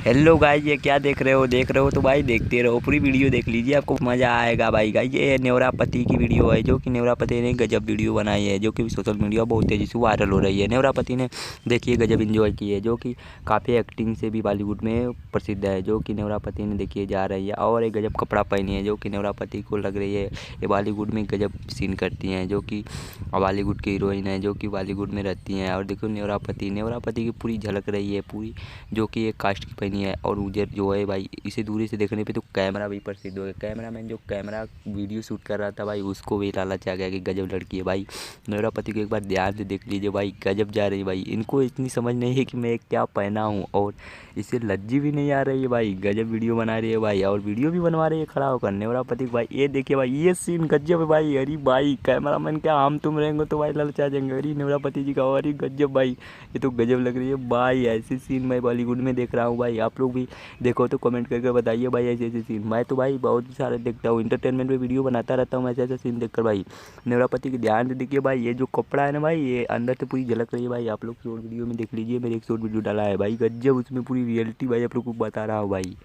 Hello guys, ये क्या देख रहे हो तो भाई देखते रहो, पूरी वीडियो देख लीजिए, आपको मज़ा आएगा भाई। गाइस ये न्योरापति की वीडियो है, जो कि न्योरापति ने गजब वीडियो बनाई है, जो कि सोशल मीडिया बहुत तेज़ी से वायरल हो रही है। न्योरापति ने देखिए गजब इन्जॉय की है, जो कि काफ़ी एक्टिंग से भी बॉलीवुड में प्रसिद्ध है। जो कि न्योरापति ने देखिए जा रही है और एक गजब कपड़ा पहनी है, जो कि न्योरापति को लग रही है ये बॉलीवुड में गजब सीन करती हैं, जो कि बॉलीवुड की हीरोइन है, जो कि बॉलीवुड में रहती हैं। और देखो न्योरापति की पूरी झलक रही है पूरी, जो कि एक कास्ट की पहनी है। और उधर जो है भाई, इसे दूरी से देखने पे तो कैमरा भी प्रसिद्ध हो गया। कैमरामैन जो कैमरा वीडियो शूट कर रहा था भाई, उसको भी लालच आ गया कि गजब लड़की है भाई। न्योरापति को एक बार ध्यान से देख लीजिए भाई, गजब जा रही है भाई। इनको इतनी समझ नहीं है कि मैं क्या पहना हूँ, और इसे लज्जी भी नहीं आ रही है भाई। गजब वीडियो बना रही है भाई, और वीडियो भी बनवा रही है खड़ा होकर न्योरापति भाई। ये देखिए भाई, ये सीन गजब है भाई। अरे भाई कैमरामैन क्या हम तुम रहेंगे तो भाई लालच आ जाएंगे। अरे न्योरापति जी का, अरे गजब भाई, ये तो गजब लग रही है भाई। ऐसी सीन मैं बॉलीवुड में देख रहा हूँ भाई। आप लोग भी देखो तो कमेंट करके बताइए भाई, ऐसे ऐसे सीन मैं तो भाई बहुत सारे देखता हूँ, इंटरटेनमेंट में वीडियो बनाता रहता हूँ ऐसे ऐसे सीन देखकर भाई। न्योरापति की ध्यान से देखिए भाई, ये जो कपड़ा है ना भाई, ये अंदर से पूरी झलक रही है भाई। आप लोग शॉर्ट वीडियो में देख लीजिए, मेरे एक शॉर्ट वीडियो डाला है भाई, गजब उसमें पूरी रियलिटी भाई आप लोग को बता रहा हूँ भाई।